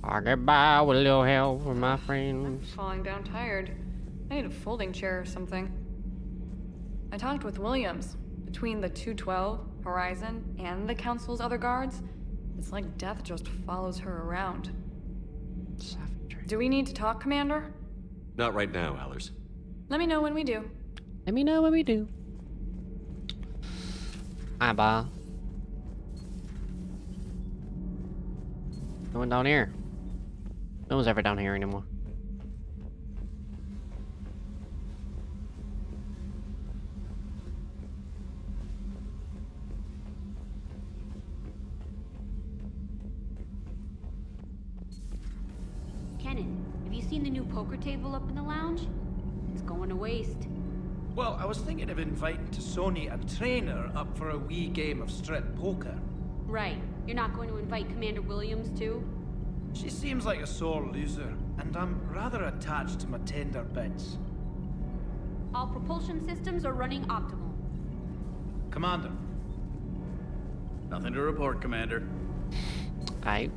I get by with a little help from my I'm friends. falling down tired. I need a folding chair or something. I talked with Williams. Between the 212, Horizon, and the Council's other guards, it's like death just follows her around. Savagery. Do we need to talk, Commander? Not right now, Allers. Let me know when we do. Let me know when we do. Hi, Bob. No one down here. No one's ever down here anymore. Kenan, have you seen the new poker table up in the lounge? It's going to waste. Well, I was thinking of inviting to Sony a trainer up for a wee game of strip poker. Right. You're not going to invite Commander Williams, too? She seems like a sore loser, and I'm rather attached to my tender bits. All propulsion systems are running optimal. Commander. Nothing to report, Commander. Aye.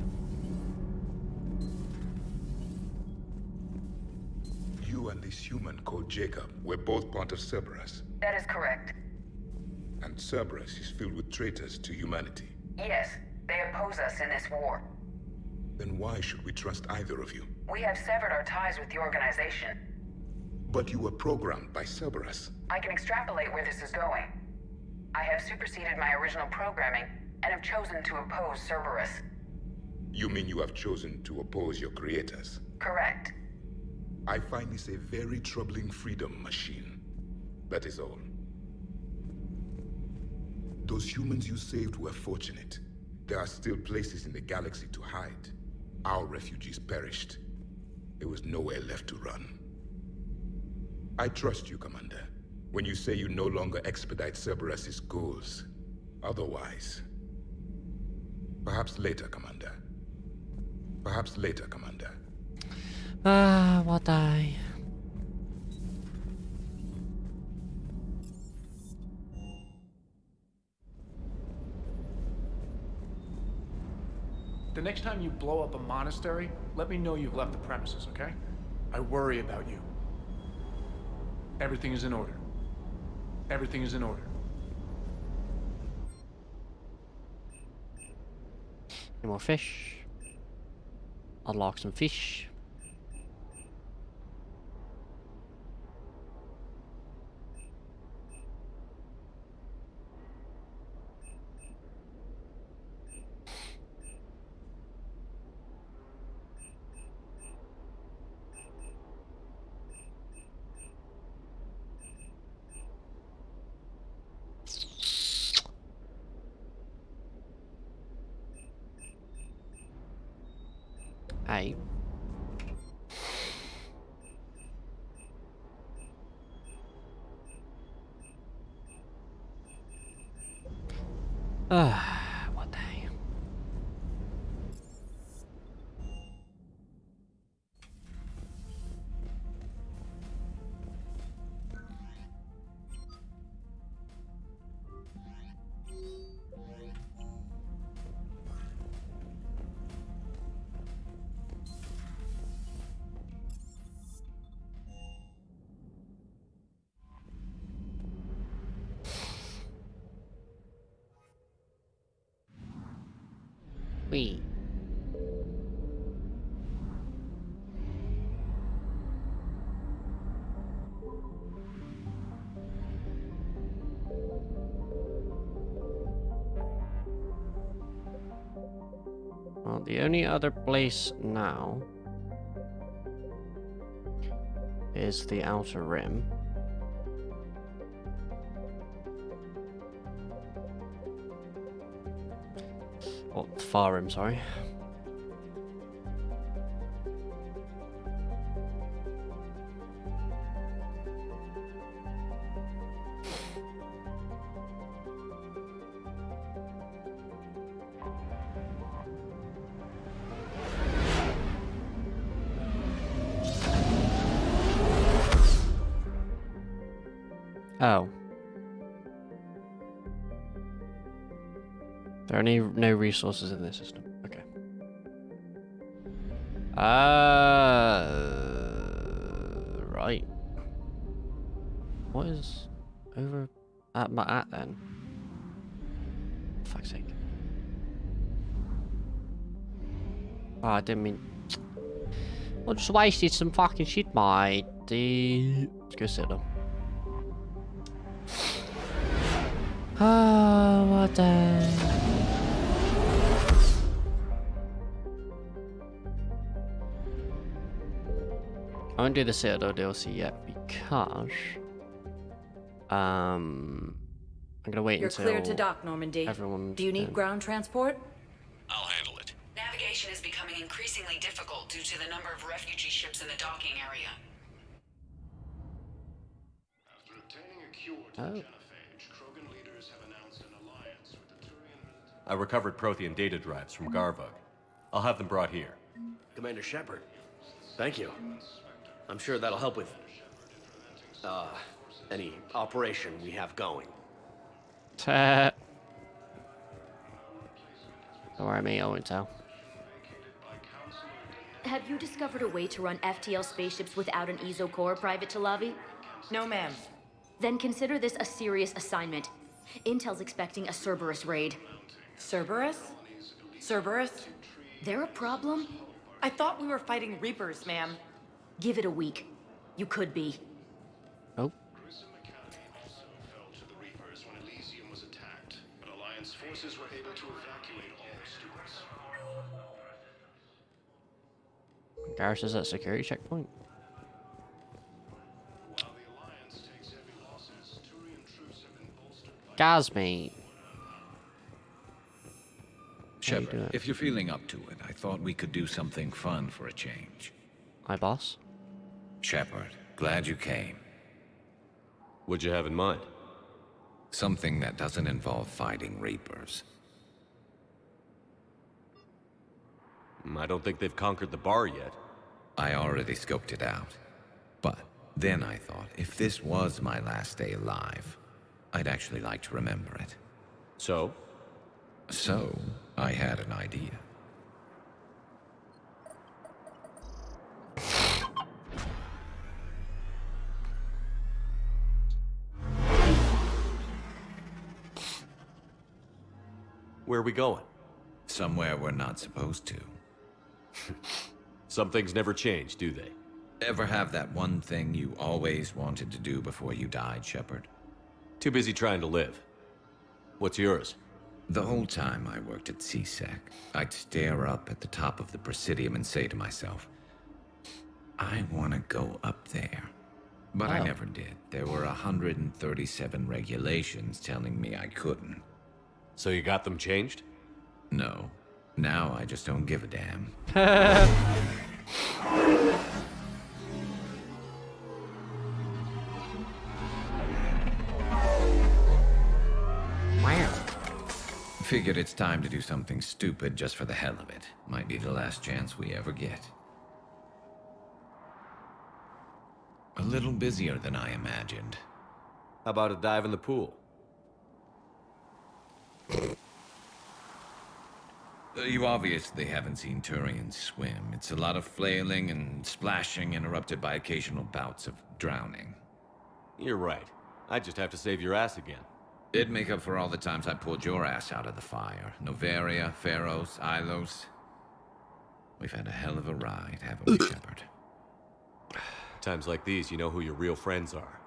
You and this human called Jacob were both part of Cerberus. That is correct. And Cerberus is filled with traitors to humanity. Yes, they oppose us in this war. Then why should we trust either of you? We have severed our ties with the organization. But you were programmed by Cerberus. I can extrapolate where this is going. I have superseded my original programming and have chosen to oppose Cerberus. You mean you have chosen to oppose your creators? Correct. I find this a very troubling freedom machine. That is all. Those humans you saved were fortunate. There are still places in the galaxy to hide. Our refugees perished. There was nowhere left to run. I trust you, Commander, when you say you no longer expedite Cerberus's goals. Otherwise... Perhaps later, Commander. Perhaps later, Commander. Ah, what I. The next time you blow up a monastery, let me know you've left the premises, okay? I worry about you. Everything is in order. Everything is in order. Any more fish? Unlock some fish. Aye. What the hell? Wee. Well, the only other place now is the Outer Rim. Oh, the Far Rim, sorry. Oh. There are no resources in this system. Okay. Right. What is over at my at then? Fuck's sake. Oh, I didn't mean. I just wasted some fucking shit, mate. Let's go sit them. Oh, what the. I won't do the Citadel DLC yet because I'm gonna wait You're until cleared to dock, Normandy. everyone's Do you need been- ground transport? I'll handle it. Navigation is becoming increasingly difficult due to the number of refugee ships in the docking area. After obtaining a cure to the genophage, Krogan leaders have announced an alliance with the Turian military. I recovered Prothean data drives from Garvug. I'll have them brought here. Commander Shepard, thank you. I'm sure that'll help with, any operation we have going. Don't worry, mate, I won't tell. Have you discovered a way to run FTL spaceships without an EZO core, Private Talavi? No, ma'am. Then consider this a serious assignment. Intel's expecting a Cerberus raid. Cerberus? Cerberus? They're a problem? I thought we were fighting Reapers, ma'am. Give it a week. You could be. Oh. Grissom Academy also fell to the Reapers when Elysium was attacked, but Alliance forces were able to evacuate all students. Garrus is at security checkpoint. While the Alliance takes heavy losses, Turian troops have been bolstered by... Gaz, mate. How you doing? Shepard, if you're feeling up to it, I thought we could do something fun for a change. Hi, boss. Shepard, glad you came. What'd you have in mind? Something that doesn't involve fighting Reapers. I don't think they've conquered the bar yet. I already scoped it out. But then I thought, if this was my last day alive, I'd actually like to remember it. So? So, I had an idea. Where are we going? Somewhere we're not supposed to. Some things never change, do they? Ever have that one thing you always wanted to do before you died, Shepard? Too busy trying to live. What's yours? The whole time I worked at CSEC, I'd stare up at the top of the Presidium and say to myself, I want to go up there. But I never did. There were 137 regulations telling me I couldn't. So you got them changed? No. Now I just don't give a damn. Wow. Figured it's time to do something stupid just for the hell of it. Might be the last chance we ever get. A little busier than I imagined. How about a dive in the pool? You obviously haven't seen Turians swim. It's a lot of flailing and splashing interrupted by occasional bouts of drowning. You're right. I just have to save your ass again. It'd make up for all the times I pulled your ass out of the fire. Noveria, Pharos, Ilos. We've had a hell of a ride, haven't we, Shepard? Times like these, you know who your real friends are.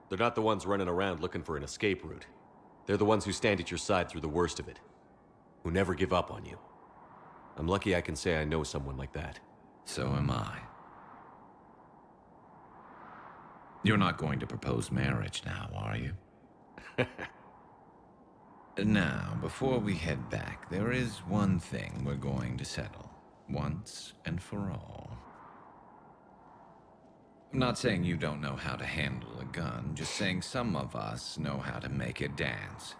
They're not the ones running around looking for an escape route. They're the ones who stand at your side through the worst of it. Who never give up on you. I'm lucky I can say I know someone like that. So am I. You're not going to propose marriage now, are you? Now, before we head back, there is one thing we're going to settle. Once and for all. I'm not saying you don't know how to handle a gun, just saying some of us know how to make it dance.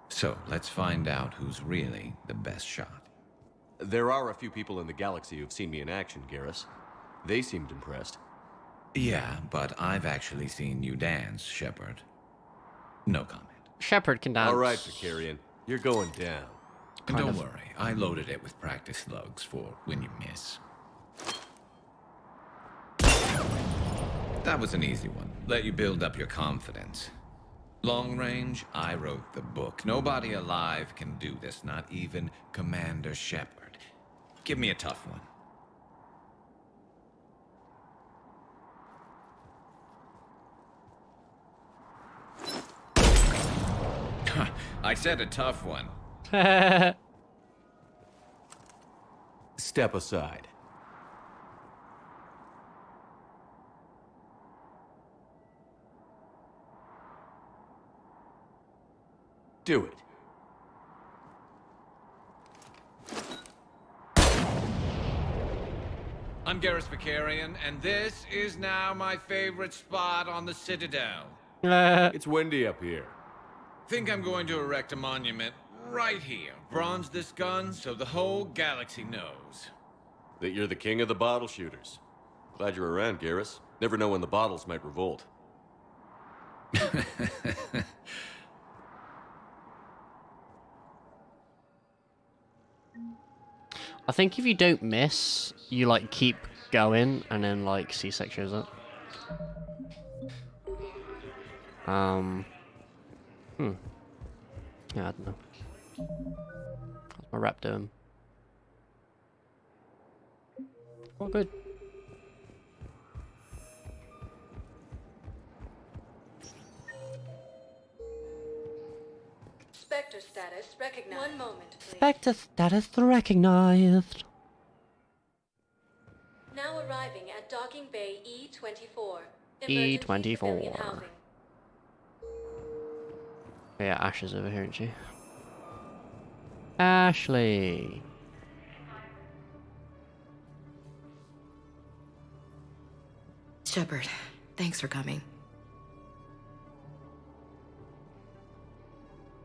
So, let's find out who's really the best shot. There are a few people in the galaxy who've seen me in action, Garrus. They seemed impressed. Yeah, but I've actually seen you dance, Shepard. No comment. Shepard can dance. All right, Vicarian. You're going down. And kind don't of... worry, I loaded it with practice slugs for when you miss. That was an easy one. Let you build up your confidence. Long range, I wrote the book. Nobody alive can do this, not even Commander Shepard. Give me a tough one. I said a tough one. Step aside. Do it. I'm Garrus Vakarian, and this is now my favorite spot on the Citadel. It's windy up here. Think I'm going to erect a monument right here. Bronze this gun so the whole galaxy knows. That you're the king of the bottle shooters. Glad you're around, Garrus. Never know when the bottles might revolt. I think if you don't miss, you like keep going, and then like C-Sec shows up. Yeah, I don't know. How's my rep doing? Oh, good. Spectre status recognized. One moment, please. Spectre status recognized. Now arriving at docking bay E24. E24. Civilian housing. Yeah, Ash is over here, isn't she? Ashley. Shepard, thanks for coming.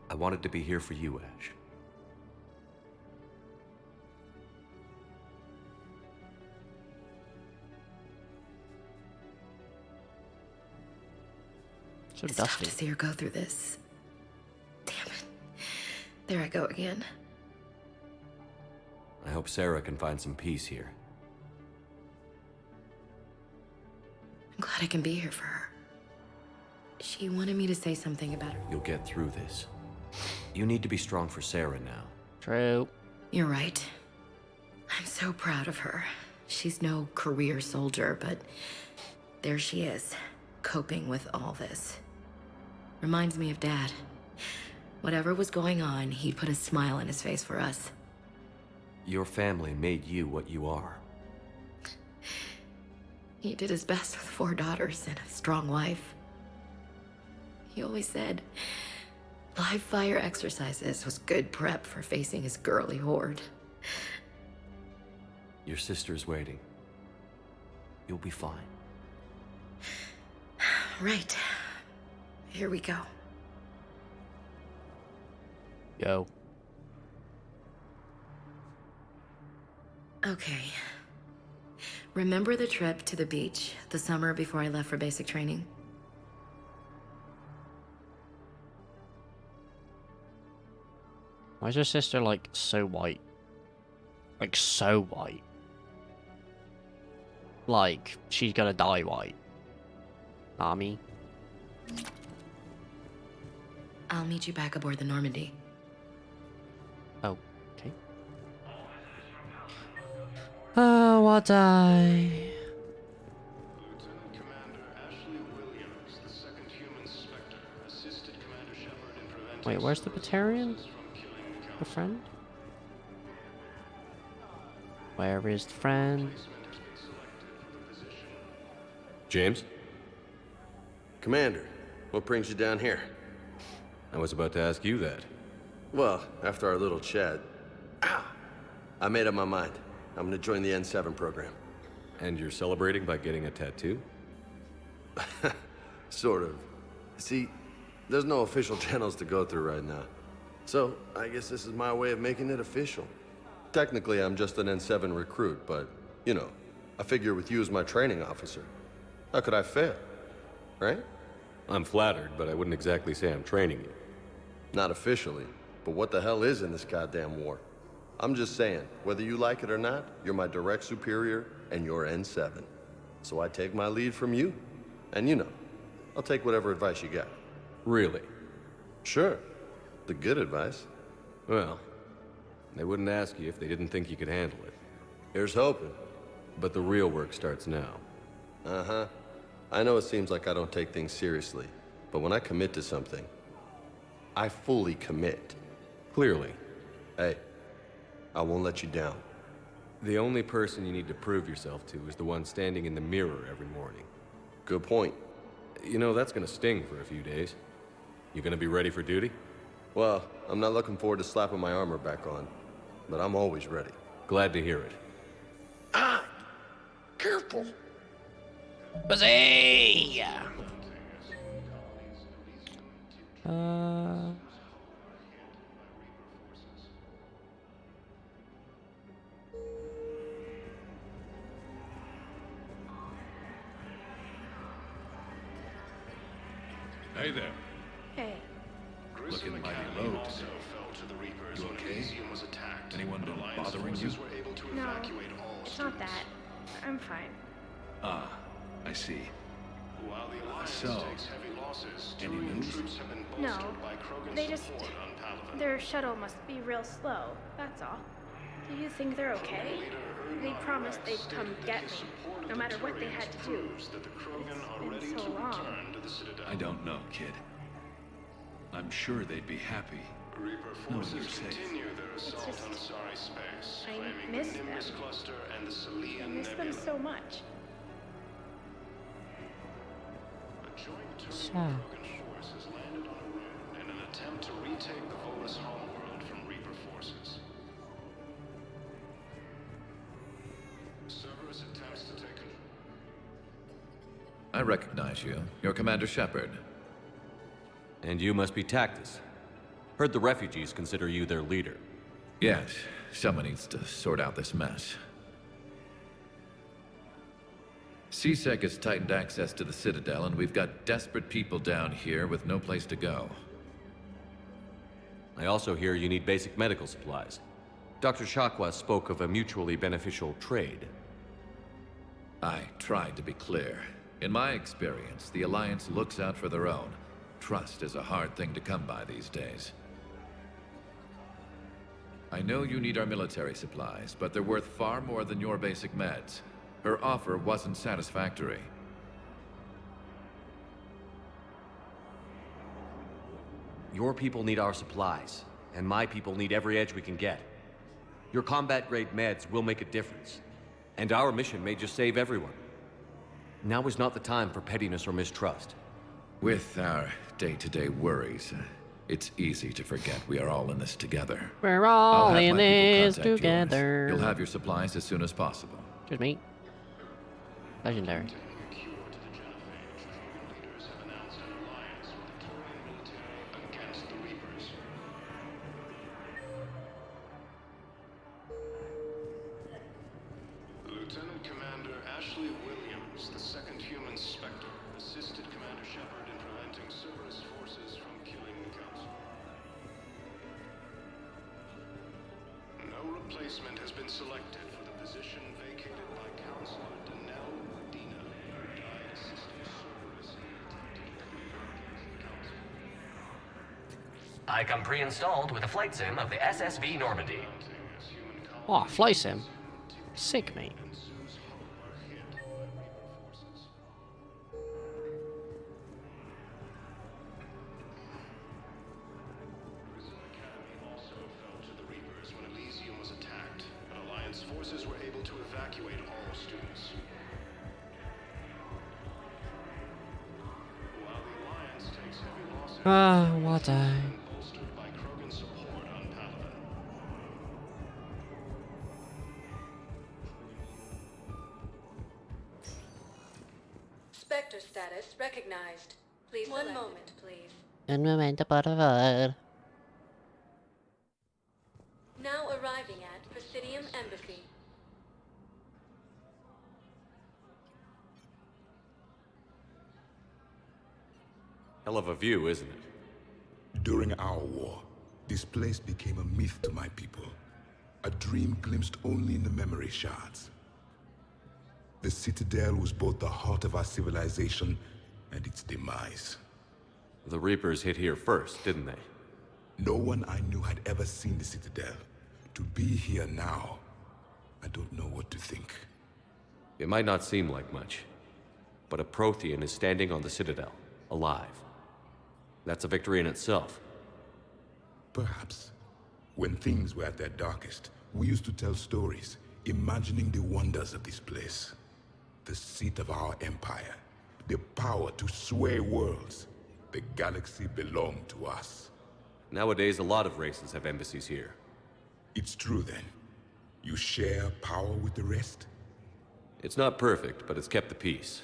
I wanted to be here for you, Ash. So it's tough dusty. to see her go through this. Damn it. There I go again. I hope Sarah can find some peace here. I'm glad I can be here for her. She wanted me to say something about her. You'll get through this. You need to be strong for Sarah now. True. You're right. I'm so proud of her. She's no career soldier, but there she is, coping with all this. Reminds me of Dad. Whatever was going on, he'd put a smile on his face for us. Your family made you what you are. He did his best with 4 daughters and a strong wife. He always said live fire exercises was good prep for facing his girly horde. Your sister's waiting. You'll be fine. Right. Here we go. Go. Okay. Remember the trip to the beach the summer before I left for basic training? Why is her sister like so white? Like so white. Like she's gonna die white. Nami. I'll meet you back aboard the Normandy. Oh, okay. Oh, what I. Lieutenant Commander Ashley Williams, the second human Spectre, assisted Commander Shepard in preventing... Wait, where's the Batarian? The friend? Where is the friend? James? Commander, what brings you down here? I was about to ask you that. Well, after our little chat, I made up my mind. I'm gonna join the N7 program. And you're celebrating by getting a tattoo? Sort of. See, there's no official channels to go through right now. So, I guess this is my way of making it official. Technically, I'm just an N7 recruit, but, you know, I figure with you as my training officer, how could I fail? Right? I'm flattered, but I wouldn't exactly say I'm training you. Not officially. But what the hell is in this goddamn war? I'm just saying, whether you like it or not, you're my direct superior, and you're N7. So I take my lead from you. And you know, I'll take whatever advice you got. Really? Sure. The good advice. Well, they wouldn't ask you if they didn't think you could handle it. Here's hoping. But the real work starts now. Uh-huh. I know it seems like I don't take things seriously, but when I commit to something, I fully commit. Clearly. Hey, I won't let you down. The only person you need to prove yourself to is the one standing in the mirror every morning. Good point. You know, that's gonna sting for a few days. You gonna be ready for duty? Well, I'm not looking forward to slapping my armor back on, but I'm always ready. Glad to hear it. Ah! Careful! Buzzy! Hey there. Hey. Looking mighty low today. You okay? Anyone been bothering you? No, it's not that. I'm fine. Ah, I see. So, any news? No, their shuttle must be real slow, that's all. Do you think they're okay? They promised they'd come get me, no matter what they had to do. It's been so long. I don't know, kid. I'm sure they'd be happy. Knowing you're safe. It's just... I miss them. I miss them so much. So. In an attempt to retake the Volus homeworld from Reaper forces. Cerberus attempts to take control. I recognize you. You're Commander Shepard. And you must be Tactus. Heard the refugees consider you their leader. Yes, someone needs to sort out this mess. CSEC has tightened access to the Citadel, and we've got desperate people down here with no place to go. I also hear you need basic medical supplies. Dr. Shakwa spoke of a mutually beneficial trade. I tried to be clear. In my experience, the Alliance looks out for their own. Trust is a hard thing to come by these days. I know you need our military supplies, but they're worth far more than your basic meds. Her offer wasn't satisfactory. Your people need our supplies, and my people need every edge we can get. Your combat-grade meds will make a difference, and our mission may just save everyone. Now is not the time for pettiness or mistrust. With our day-to-day worries, it's easy to forget we are all in this together. We're all in this together. You'll have your supplies as soon as possible. Just me. Legendary. Lieutenant Commander Ashley Williams, the second human Spectre, assisted Commander Shepard in preventing Cerberus forces from killing the Council. No replacement has been selected for the position vacated by Counselor Danelle Medina, who died assisting Cerberus in an attempt to defeat the Council. I come pre-installed with a flight sim of the SSV Normandy. Oh, flight sim. Sick, mate. Forces were able to evacuate all students. While the Alliance takes heavy losses, Ah, what a... bolstered by Krogan's support on Palaven. Spectre status recognized. Please one moment, please. Un momento, por favor. Now arriving at Presidium Embassy. Hell of a view, isn't it? During our war, This place became a myth to my people. A dream glimpsed only in the memory shards. The Citadel was both the heart of our civilization and its demise. The Reapers hit here first, didn't they? No one I knew had ever seen the Citadel. To be here now, I don't know what to think. It might not seem like much, but a Prothean is standing on the Citadel, alive. That's a victory in itself. Perhaps. When things were at their darkest, we used to tell stories, imagining the wonders of this place. The seat of our empire, the power to sway worlds. The galaxy belonged to us. Nowadays, a lot of races have embassies here. It's true then. You share power with the rest? It's not perfect, but it's kept the peace.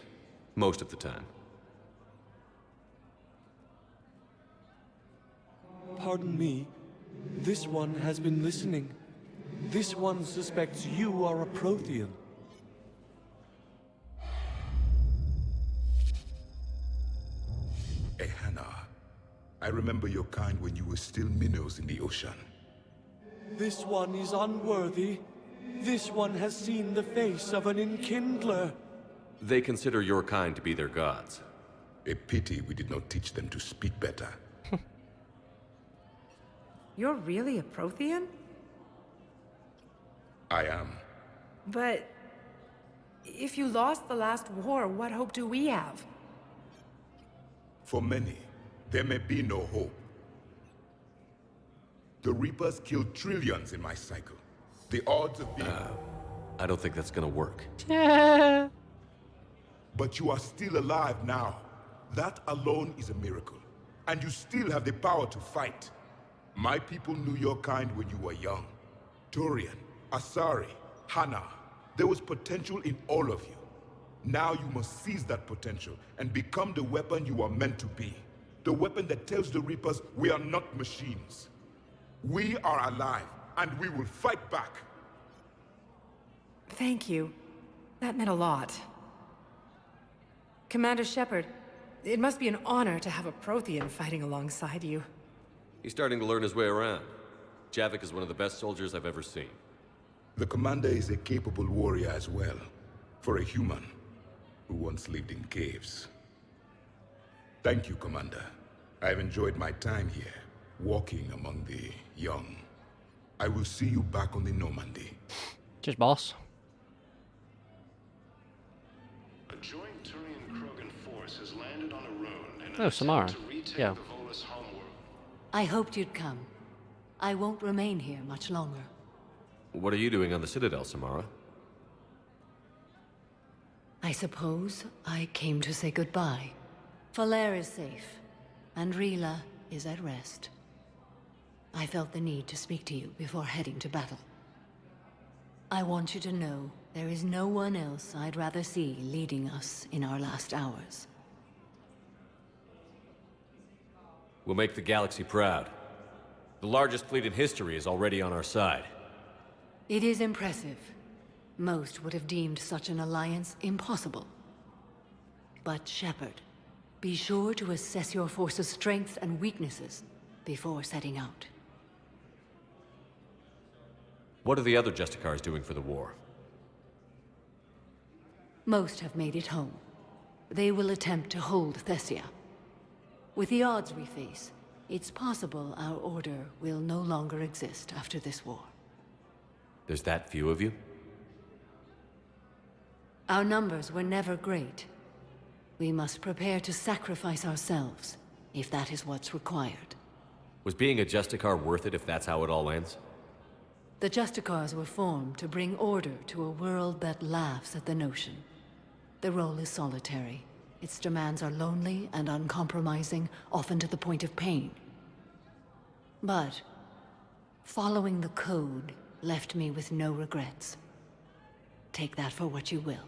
Most of the time. Pardon me. This one has been listening. This one suspects you are a Prothean. Ehana, I remember your kind when you were still minnows in the ocean. This one is unworthy. This one has seen the face of an enkindler. They consider your kind to be their gods. A pity we did not teach them to speak better. You're really a Prothean? I am. But if you lost the last war, what hope do we have? For many, there may be no hope. The Reapers killed trillions in my cycle. The odds of being... I don't think that's gonna work. But you are still alive now. That alone is a miracle. And you still have the power to fight. My people knew your kind when you were young. Turian, Asari, Hana. There was potential in all of you. Now you must seize that potential and become the weapon you are meant to be. The weapon that tells the Reapers we are not machines. We are alive, and we will fight back. Thank you. That meant a lot. Commander Shepard, it must be an honor to have a Prothean fighting alongside you. He's starting to learn his way around. Javik is one of the best soldiers I've ever seen. The commander is a capable warrior as well, for a human who once lived in caves. Thank you, Commander. I've enjoyed my time here, walking among the young. I will see you back on the Normandy. Cheers, boss. A joint Turian-Krogan force has landed on a rune Oh, Samara. Yeah. the Volus homeworld. I hoped you'd come. I won't remain here much longer. What are you doing on the Citadel, Samara? I suppose I came to say goodbye. Falere is safe, and Rila is at rest. I felt the need to speak to you before heading to battle. I want you to know there is no one else I'd rather see leading us in our last hours. We'll make the galaxy proud. The largest fleet in history is already on our side. It is impressive. Most would have deemed such an alliance impossible. But Shepard, be sure to assess your force's strengths and weaknesses before setting out. What are the other Justicars doing for the war? Most have made it home. They will attempt to hold Thessia. With the odds we face, it's possible our order will no longer exist after this war. There's that few of you? Our numbers were never great. We must prepare to sacrifice ourselves, if that is what's required. Was being a Justicar worth it if that's how it all ends? The Justicars were formed to bring order to a world that laughs at the notion. The role is solitary. Its demands are lonely and uncompromising, often to the point of pain. But following the code left me with no regrets. Take that for what you will.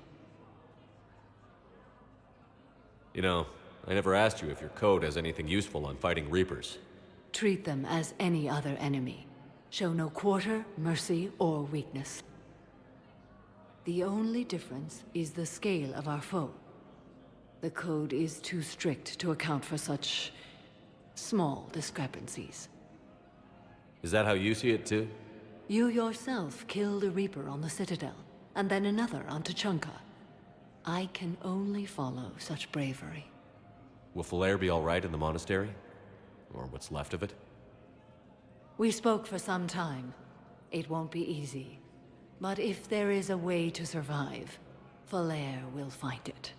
You know, I never asked you if your code has anything useful on fighting Reapers. Treat them as any other enemy. Show no quarter, mercy, or weakness. The only difference is the scale of our foe. The code is too strict to account for such small discrepancies. Is that how you see it too? You yourself killed a Reaper on the Citadel, and then another on Tuchanka. I can only follow such bravery. Will Falair be all right in the monastery? Or what's left of it? We spoke for some time. It won't be easy. But if there is a way to survive, Falair will find it.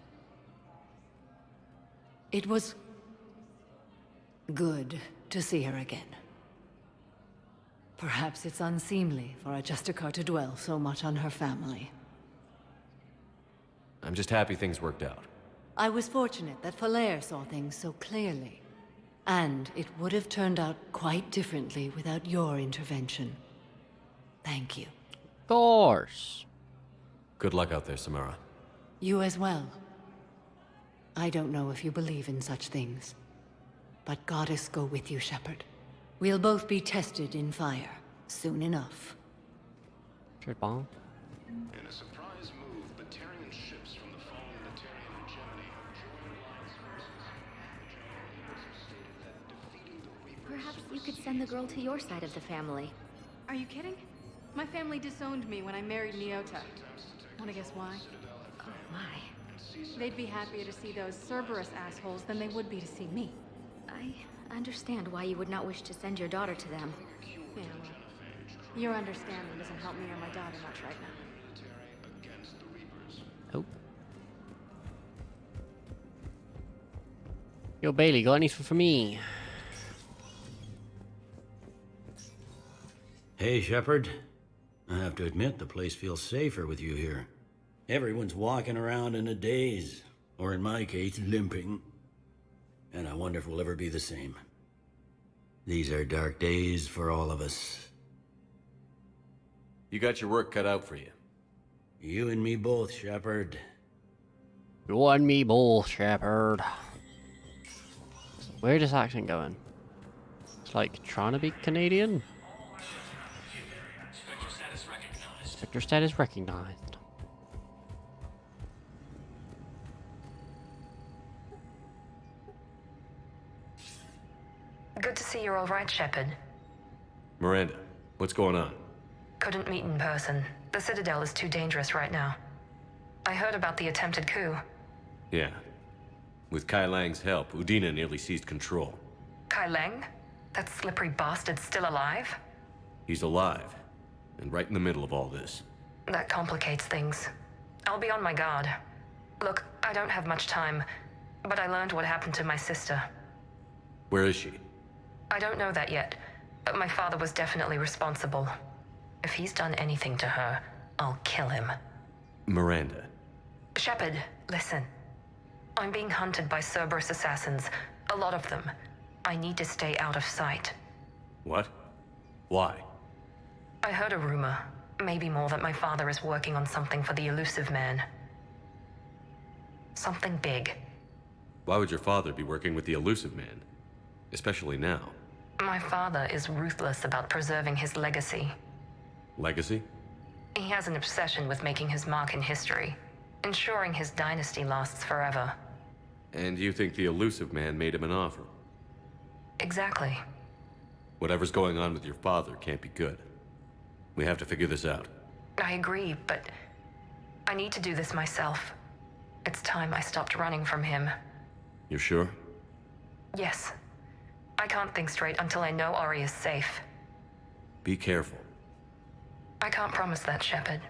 It was good to see her again. Perhaps it's unseemly for a Justicar to dwell so much on her family. I'm just happy things worked out. I was fortunate that Falair saw things so clearly. And it would have turned out quite differently without your intervention. Thank you. Of course. Good luck out there, Samara. You as well. I don't know if you believe in such things, but Goddess go with you, Shepard. We'll both be tested in fire, soon enough. Sure, bomb. In a surprise move, Batarian ships from the fallen Batarian hegemony joined Alliance forces. Perhaps you could send the girl to your side of the family. Are you kidding? My family disowned me when I married Nyota. Wanna guess why? Oh, why? They'd be happier to see those Cerberus assholes than they would be to see me. I understand why you would not wish to send your daughter to them. Yeah, well, your understanding doesn't help me or my daughter much right now. Oh. Yo, Bailey, got anything for me? Hey, Shepard. I have to admit, the place feels safer with you here. Everyone's walking around in a daze, or in my case, limping. And I wonder if we'll ever be the same. These are dark days for all of us. You got your work cut out for you. You and me both, Shepard. You and me both, Shepard. Where is this accent going? It's like trying to be Canadian. Spectre status recognized. Good to see you're all right, Shepard. Miranda, what's going on? Couldn't meet in person. The Citadel is too dangerous right now. I heard about the attempted coup. Yeah. With Kai Lang's help, Udina nearly seized control. Kai Lang? That slippery bastard's still alive? He's alive, and right in the middle of all this. That complicates things. I'll be on my guard. Look, I don't have much time, but I learned what happened to my sister. Where is she? I don't know that yet, but my father was definitely responsible. If he's done anything to her, I'll kill him. Miranda. Shepard, listen. I'm being hunted by Cerberus assassins. A lot of them. I need to stay out of sight. What? Why? I heard a rumor, maybe more, that my father is working on something for the Elusive Man. Something big. Why would your father be working with the Elusive Man? Especially now. My father is ruthless about preserving his legacy. Legacy? He has an obsession with making his mark in history, ensuring his dynasty lasts forever. And you think the Elusive Man made him an offer? Exactly. Whatever's going on with your father can't be good. We have to figure this out. I agree, but I need to do this myself. It's time I stopped running from him. You're sure? Yes. I can't think straight until I know Ori is safe. Be careful. I can't promise that, Shepard.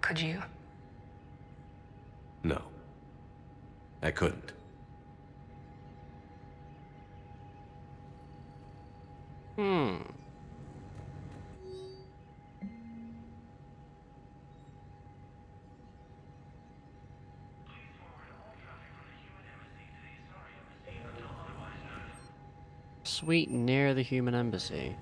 Could you? No. I couldn't. Sweet, near the human embassy.